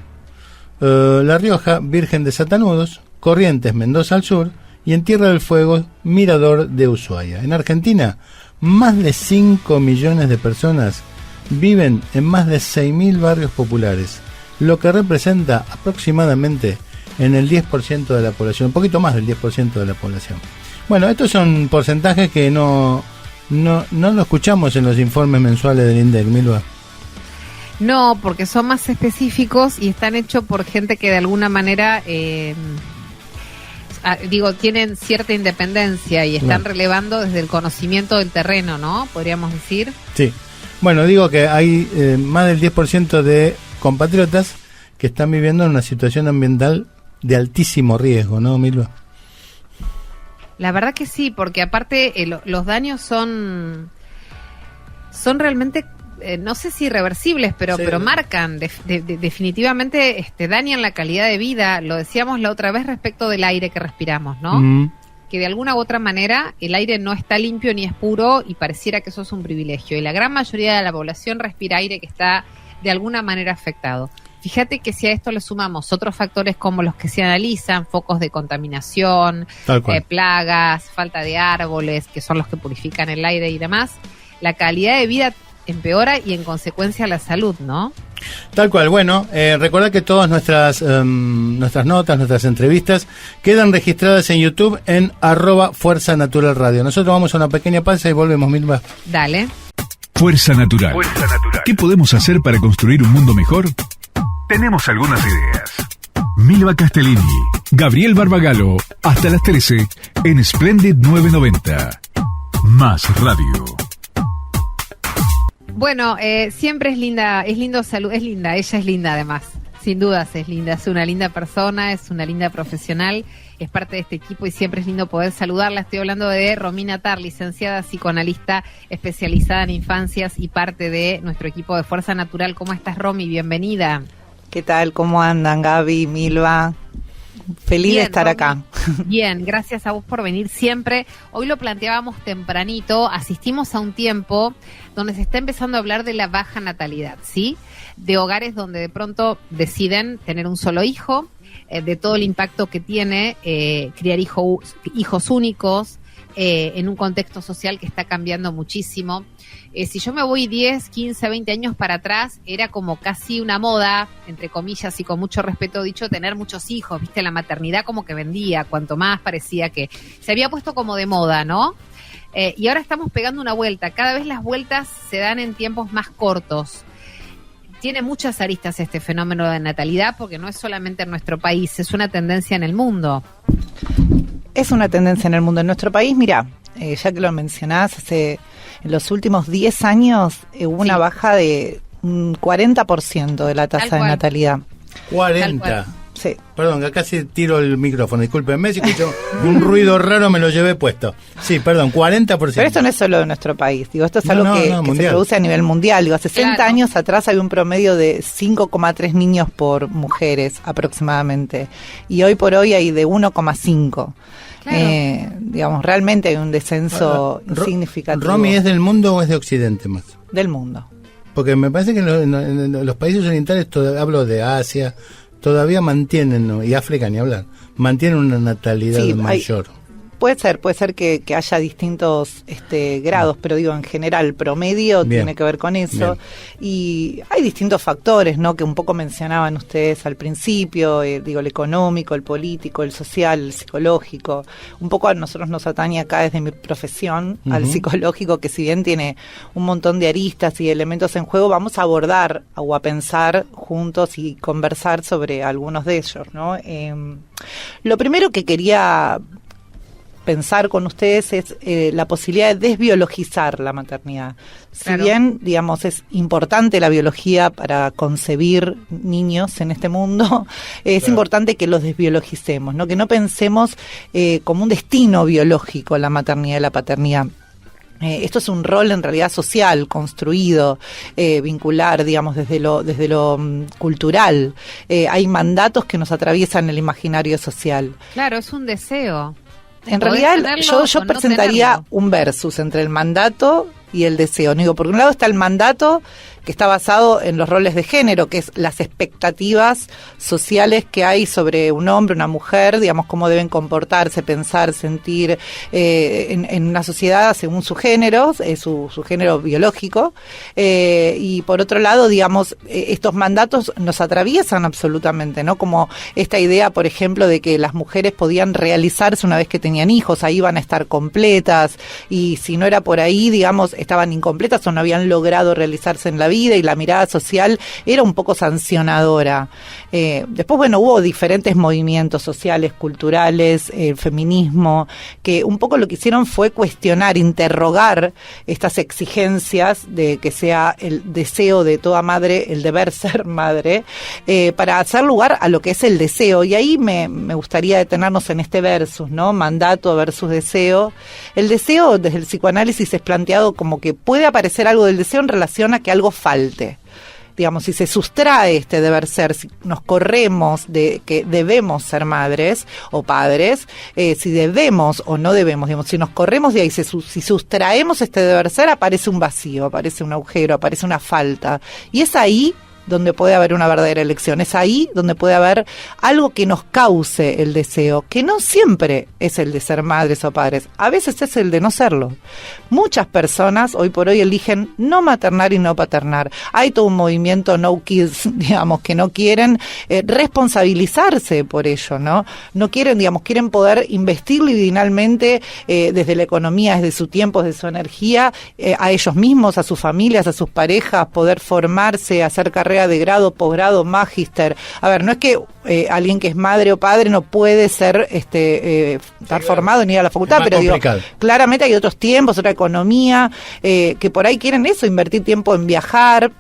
La Rioja, Virgen de Satanudos. Corrientes, Mendoza al sur. Y en Tierra del Fuego, Mirador de Ushuaia. En Argentina, más de 5 millones de personas viven en más de 6.000 barrios populares, lo que representa aproximadamente en el 10% de la población, un poquito más del 10% de la población. Bueno, estos son porcentajes que no lo escuchamos en los informes mensuales del INDEC, Milva. No, porque son más específicos y están hechos por gente que de alguna manera, tienen cierta independencia y están relevando desde el conocimiento del terreno, ¿no? Podríamos decir. Sí. Bueno, digo que hay más del 10% de compatriotas que están viviendo en una situación ambiental de altísimo riesgo, ¿no, Milva? La verdad que sí, porque aparte los daños son realmente, no sé si irreversibles, pero marcan, definitivamente dañan la calidad de vida. Lo decíamos la otra vez respecto del aire que respiramos, ¿no? Mm. Que de alguna u otra manera el aire no está limpio ni es puro y pareciera que eso es un privilegio. Y la gran mayoría de la población respira aire que está de alguna manera afectado. Fíjate que si a esto le sumamos otros factores como los que se analizan, focos de contaminación, plagas, falta de árboles, que son los que purifican el aire y demás, la calidad de vida empeora y en consecuencia la salud, ¿no? Tal cual. Bueno, recordad que todas nuestras notas, nuestras entrevistas quedan registradas en YouTube en @Fuerza Natural Radio. Nosotros vamos a una pequeña pausa y volvemos, Milva. Dale. Fuerza Natural. ¿Qué podemos hacer para construir un mundo mejor? Tenemos algunas ideas. Milva Castellini, Gabriel Barbagalo, hasta las 13 en Splendid 990. Más radio. Bueno, siempre es linda, es linda, ella es linda además, sin dudas es linda, es una linda persona, es una linda profesional es parte de este equipo y siempre es lindo poder saludarla. Estoy hablando de Romina Tarr, licenciada psicoanalista especializada en infancias y parte de nuestro equipo de Fuerza Natural. ¿Cómo estás, Romy? Bienvenida. ¿Qué tal? ¿Cómo andan, Gaby, Milva? Feliz de estar Romy. acá. Bien, gracias a vos por venir siempre. Hoy lo planteábamos tempranito, asistimos a un tiempo donde se está empezando a hablar de la baja natalidad, ¿sí? De hogares donde de pronto deciden tener un solo hijo, de todo el impacto que tiene criar hijos únicos en un contexto social que está cambiando muchísimo. Si yo me voy 10, 15, 20 años para atrás, era como casi una moda, entre comillas y con mucho respeto dicho, tener muchos hijos, ¿viste? La maternidad como que vendía, cuanto más parecía que se había puesto como de moda, ¿no? Y ahora estamos pegando una vuelta, cada vez las vueltas se dan en tiempos más cortos. Tiene muchas aristas este fenómeno de natalidad porque no es solamente en nuestro país, es una tendencia en el mundo. Es una tendencia en el mundo. En nuestro país, mira, ya que lo mencionás, en los últimos 10 años hubo una baja de un 40% de la tasa de natalidad. 40%. Sí. Perdón, que casi tiro el micrófono, discúlpenme, si escucho un ruido raro me lo llevé puesto. Sí, perdón, 40%. Pero esto no es solo de nuestro país, digo, esto es algo que se produce a nivel mundial. Digo, 60 años atrás había un promedio de 5,3 niños por mujeres aproximadamente, y hoy por hoy hay de 1,5. Claro. Digamos, realmente hay un descenso significativo. ¿Romy es del mundo o es de Occidente más? Del mundo. Porque me parece que en los países orientales, hablo de Asia, todavía mantienen, ¿no? Y África ni hablar, mantienen una natalidad mayor. Puede ser que haya distintos grados, pero digo, en general, el promedio tiene que ver con eso. Y hay distintos factores, ¿no? Que un poco mencionaban ustedes al principio, digo, el económico, el político, el social, el psicológico. Un poco a nosotros nos atañe acá desde mi profesión, al psicológico, que si bien tiene un montón de aristas y elementos en juego, vamos a abordar o a pensar juntos y conversar sobre algunos de ellos, ¿no? Lo primero que quería pensar con ustedes es la posibilidad de desbiologizar la maternidad. Si bien, digamos, es importante la biología para concebir niños en este mundo, es importante que los desbiologicemos, ¿no? Que no pensemos como un destino biológico la maternidad y la paternidad. Esto es un rol en realidad social, construido, vincular, digamos, desde lo cultural. Hay mandatos que nos atraviesan el imaginario social. Claro, es un deseo. En realidad yo presentaría un versus entre el mandato y el deseo. Digo, por un lado está el mandato, que está basado en los roles de género, que es las expectativas sociales que hay sobre un hombre, una mujer, digamos, cómo deben comportarse, pensar, sentir en una sociedad según su género, su género biológico. Y por otro lado, digamos, estos mandatos nos atraviesan absolutamente, ¿no? Como esta idea, por ejemplo, de que las mujeres podían realizarse una vez que tenían hijos, ahí iban a estar completas, y si no era por ahí, digamos, estaban incompletas o no habían logrado realizarse en la vida, y la mirada social era un poco sancionadora. Después, bueno, hubo diferentes movimientos sociales, culturales, el feminismo, que un poco lo que hicieron fue cuestionar, interrogar estas exigencias de que sea el deseo de toda madre, el deber ser madre, para hacer lugar a lo que es el deseo. Y ahí me gustaría detenernos en este versus, ¿no? Mandato versus deseo. El deseo, desde el psicoanálisis, es planteado como que puede aparecer algo del deseo en relación a que algo falte. Digamos, si se sustrae este deber ser, si nos corremos de que debemos ser madres o padres, si debemos o no debemos, digamos, si nos corremos de ahí, si sustraemos este deber ser, aparece un vacío, aparece un agujero, aparece una falta. Y es ahí donde puede haber una verdadera elección, es ahí donde puede haber algo que nos cause el deseo, que no siempre es el de ser madres o padres, a veces es el de no serlo. Muchas personas hoy por hoy eligen no maternar y no paternar. Hay todo un movimiento no kids, digamos, que no quieren responsabilizarse por ello, ¿no? No quieren, digamos, quieren poder investir libidinalmente desde la economía, desde su tiempo, desde su energía, a ellos mismos, a sus familias, a sus parejas, poder formarse, hacer carreras de grado, posgrado, magíster. A ver, no es que alguien que es madre o padre no puede ser estar formado ni ir a la facultad, pero digo, claramente hay otros tiempos, otra economía, que por ahí quieren eso, invertir tiempo en viajar,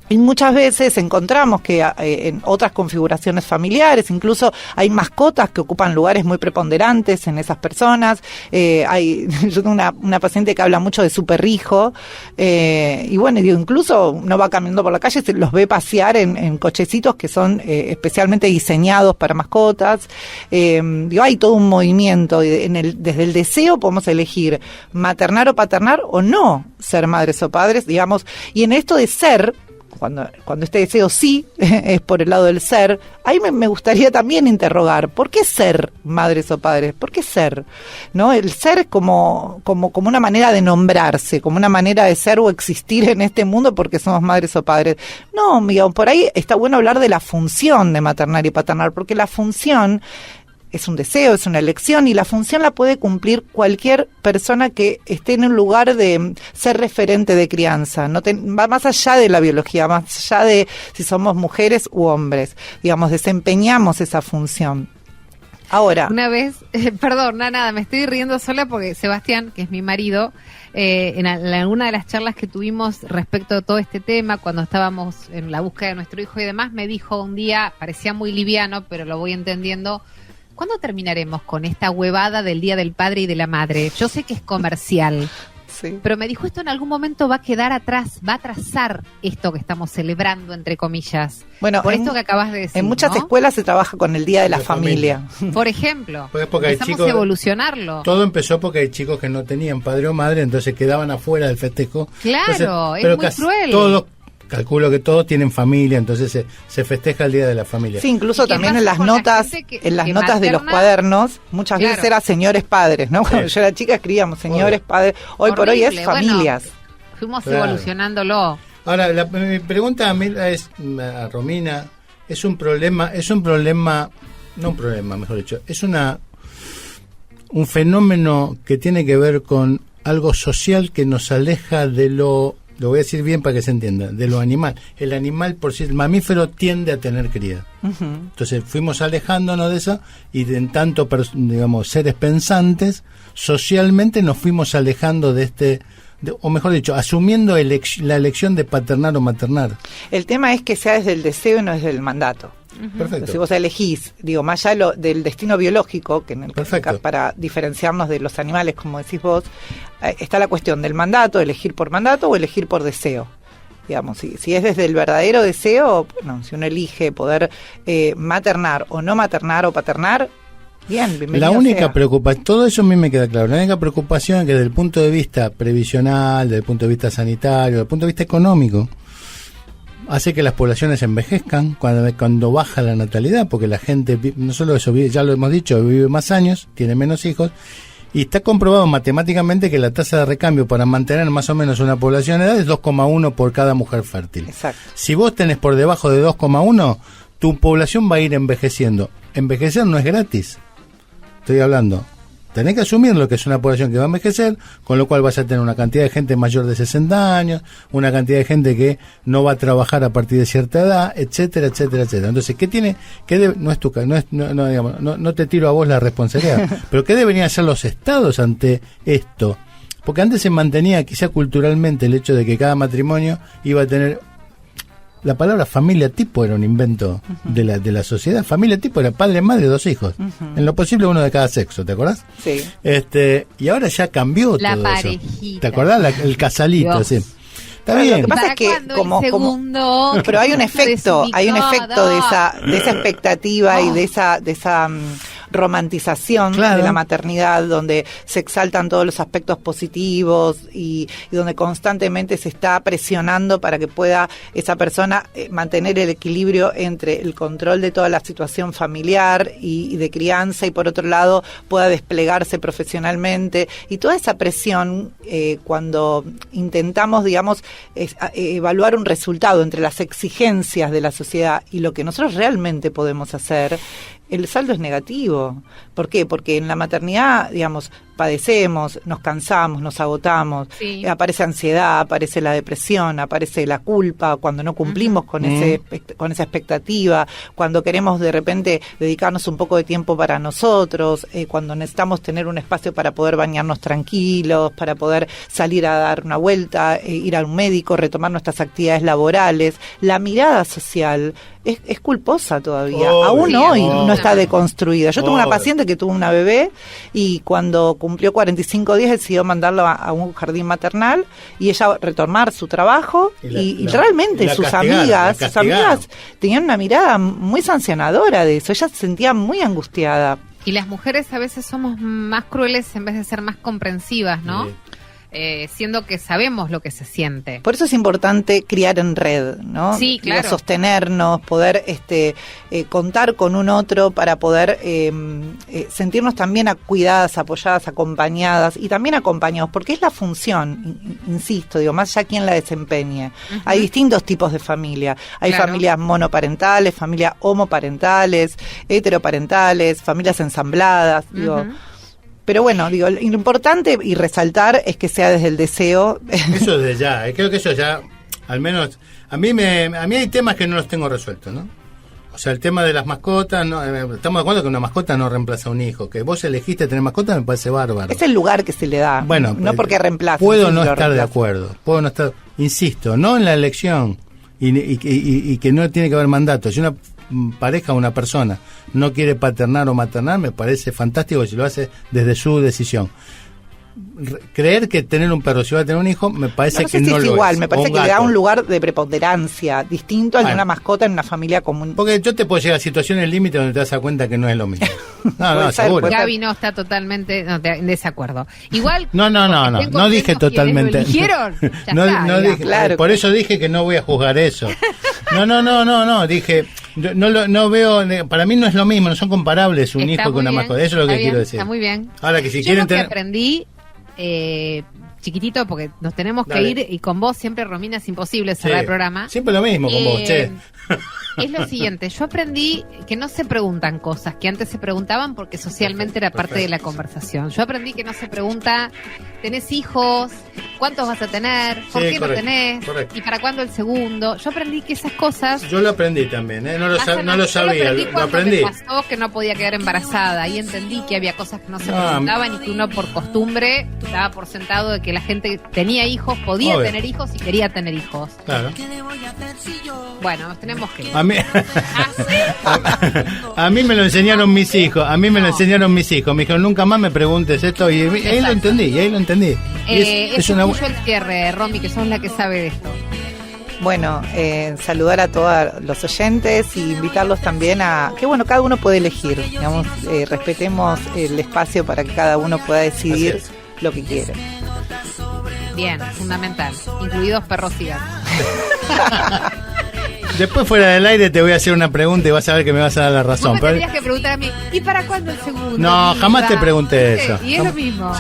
Y muchas veces encontramos que en otras configuraciones familiares, incluso hay mascotas que ocupan lugares muy preponderantes en esas personas. Yo tengo una paciente que habla mucho de su perrijo, y bueno, digo, incluso uno va caminando por la calle, se los ve pasear en cochecitos que son especialmente diseñados para mascotas. Digo, hay todo un movimiento, desde el deseo podemos elegir maternar o paternar o no ser madres o padres, digamos, y en esto de ser, cuando este deseo sí es por el lado del ser, ahí me gustaría también interrogar, ¿por qué ser madres o padres? ¿Por qué ser? ¿No? El ser como una manera de nombrarse, como una manera de ser o existir en este mundo porque somos madres o padres. No, digamos, por ahí está bueno hablar de la función de maternar y paternar, porque la función es un deseo, es una elección, y la función la puede cumplir cualquier persona que esté en un lugar de ser referente de crianza. Va más allá de la biología, más allá de si somos mujeres u hombres. Digamos, desempeñamos esa función. Ahora, una vez, perdón, nada, me estoy riendo sola porque Sebastián, que es mi marido, en alguna de las charlas que tuvimos respecto a todo este tema, cuando estábamos en la búsqueda de nuestro hijo y demás, me dijo un día, parecía muy liviano, pero lo voy entendiendo: ¿cuándo terminaremos con esta huevada del Día del Padre y de la Madre? Yo sé que es comercial, sí, pero me dijo, esto en algún momento va a quedar atrás, va a atrasar esto que estamos celebrando, entre comillas. Bueno, por esto que acabas de decir, en muchas escuelas se trabaja con el Día de la Familia. Por ejemplo, empezamos a evolucionarlo. Todo empezó porque hay chicos que no tenían padre o madre, entonces quedaban afuera del festejo. Claro, entonces, es muy cruel. Todos calculo que todos tienen familia, entonces se festeja el Día de la Familia. Sí, incluso también en las notas, notas de los cuadernos, muchas veces era señores padres, ¿no? Cuando yo era chica escribíamos señores padres. Hoy por hoy es familias. Bueno, fuimos evolucionándolo. Ahora, mi pregunta a Romina, es un problema, mejor dicho, es un fenómeno que tiene que ver con algo social que nos aleja de lo voy a decir bien para que se entienda, de lo animal. El animal por sí, el mamífero tiende a tener cría. Uh-huh. Entonces fuimos alejándonos de eso y en tanto, digamos, seres pensantes, socialmente nos fuimos alejando de o mejor dicho, asumiendo la elección de paternar o maternar. El tema es que sea desde el deseo y no desde el mandato. Perfecto. Si vos elegís, más allá del destino biológico, que para diferenciarnos de los animales, como decís vos, está la cuestión del mandato, elegir por mandato o elegir por deseo. Digamos, si es desde el verdadero deseo, bueno, si uno elige poder maternar o no maternar o paternar, bien, bienvenido. La única preocupación, todo eso a mí me queda claro, la única preocupación es que desde el punto de vista previsional, desde el punto de vista sanitario, desde el punto de vista económico, hace que las poblaciones envejezcan cuando baja la natalidad, porque la gente, no solo eso, ya lo hemos dicho, vive más años, tiene menos hijos, y está comprobado matemáticamente que la tasa de recambio para mantener más o menos una población de edad es 2,1 por cada mujer fértil. Exacto. Si vos tenés por debajo de 2,1, tu población va a ir envejeciendo. Envejecer no es gratis, estoy hablando. Tenés que asumir lo que es una población que va a envejecer, con lo cual vas a tener una cantidad de gente mayor de 60 años, una cantidad de gente que no va a trabajar a partir de cierta edad, etcétera, etcétera, etcétera. Entonces, no te tiro a vos la responsabilidad, pero ¿qué deberían hacer los estados ante esto? Porque antes se mantenía quizá culturalmente el hecho de que cada matrimonio iba a tener... La palabra familia tipo era un invento de la sociedad. Familia tipo era padre, madre, 2 hijos. En lo posible uno de cada sexo, ¿te acordás? Sí. Y ahora ya cambió la todo parejita. Eso. ¿Te acordás? El casalito, sí. Está bien. Lo que pasa es que pero hay un efecto, de esa expectativa y de esa romantización de la maternidad, donde se exaltan todos los aspectos positivos y donde constantemente se está presionando para que pueda esa persona mantener el equilibrio entre el control de toda la situación familiar y de crianza, y por otro lado pueda desplegarse profesionalmente, y toda esa presión cuando intentamos, digamos, evaluar un resultado entre las exigencias de la sociedad y lo que nosotros realmente podemos hacer, el saldo es negativo. ¿Por qué? Porque en la maternidad, digamos, padecemos, nos cansamos, nos agotamos, aparece ansiedad, aparece la depresión, aparece la culpa cuando no cumplimos con esa expectativa, cuando queremos de repente dedicarnos un poco de tiempo para nosotros, cuando necesitamos tener un espacio para poder bañarnos tranquilos, para poder salir a dar una vuelta, ir a un médico, retomar nuestras actividades laborales. La mirada social es culposa todavía, aún hoy no está deconstruida. Yo tuve una paciente que tuvo una bebé y cuando cumplió 45 días decidió mandarlo a un jardín maternal y ella retomar su trabajo y realmente sus amigas tenían una mirada muy sancionadora de eso. Ella se sentía muy angustiada. Y las mujeres a veces somos más crueles en vez de ser más comprensivas, ¿no? Sí. Siendo que sabemos lo que se siente. Por eso es importante criar en red, ¿no? Sí, claro. Sostenernos, poder contar con un otro para poder sentirnos también cuidadas, apoyadas, acompañadas y también acompañados, porque es la función, insisto, más allá quien la desempeñe. Uh-huh. Hay distintos tipos de familia. Hay familias monoparentales, familias homoparentales, heteroparentales, familias ensambladas, Pero bueno, lo importante y resaltar es que sea desde el deseo. Eso desde ya, creo que eso ya, al menos, a mí hay temas que no los tengo resueltos, ¿no? O sea, el tema de las mascotas, no, estamos de acuerdo que una mascota no reemplaza a un hijo. Que vos elegiste tener mascota me parece bárbaro. Es el lugar que se le da, bueno, no porque reemplaza. Puedo no estar de acuerdo, insisto, no en la elección y que no tiene que haber mandato. Si una pareja o una persona no quiere paternar o maternar, me parece fantástico si lo hace desde su decisión. Creer que tener un perro si va a tener un hijo me parece que no lo es. Igual, me parece que le da un lugar de preponderancia distinto al de una mascota en una familia común. Porque yo te puedo llegar a situaciones límite donde te das cuenta que no es lo mismo. No, seguro. Gaby no está totalmente en desacuerdo. Igual. No dije totalmente. No dije, claro. Por eso dije que no voy a juzgar eso. No, dije, no veo, para mí no es lo mismo, no son comparables un hijo con una mascota. Eso es lo que quiero decir. Está muy bien. Ahora que si yo quieren lo que aprendí chiquitito, porque nos tenemos que ir y con vos siempre, Romina, es imposible cerrar el programa. Siempre lo mismo con vos, che. Es lo siguiente, yo aprendí que no se preguntan cosas que antes se preguntaban porque socialmente era parte de la conversación. Yo aprendí que no se pregunta, ¿tenés hijos? ¿Cuántos vas a tener? ¿Por qué no tenés? Correcto. ¿Y para cuándo el segundo? Yo aprendí que esas cosas... Yo lo aprendí también, no lo sabía, lo aprendí. Me pasó que no podía quedar embarazada y entendí que había cosas que no se preguntaban y que uno por costumbre daba por sentado de que la gente tenía hijos, podía tener hijos y quería tener hijos. Claro. Bueno, nos tenemos que ir. A mí me lo enseñaron mis hijos. Me dijeron, nunca más me preguntes esto. Y ahí lo entendí. Es un tuyo el cierre, Romy, que sos la que sabe de esto. Bueno, saludar a todos los oyentes y invitarlos también a que, cada uno puede elegir. Respetemos el espacio para que cada uno pueda decidir lo que quiere. Bien, fundamental. Incluidos perros y gatos. Después fuera del aire te voy a hacer una pregunta y vas a ver que me vas a dar la razón. Vos me tendrías que preguntar a mí, ¿y para cuándo el segundo? No, jamás te pregunté eso. Y es lo mismo.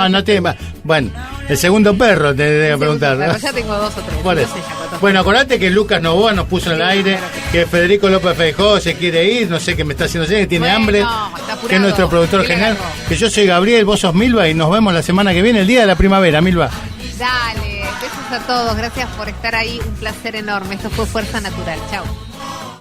No te... Bueno, el segundo perro te debe preguntar. Perro, ya tengo 2 o 3. Por eso. Bueno, acordate que Lucas Novoa nos puso en el aire, que Federico López Feijó se quiere ir, no sé qué me está haciendo, que tiene hambre, que es nuestro productor general, que yo soy Gabriel, vos sos Milva y nos vemos la semana que viene, el día de la primavera, Milva. Dale, besos a todos, gracias por estar ahí, un placer enorme. Esto fue Fuerza Natural, chao.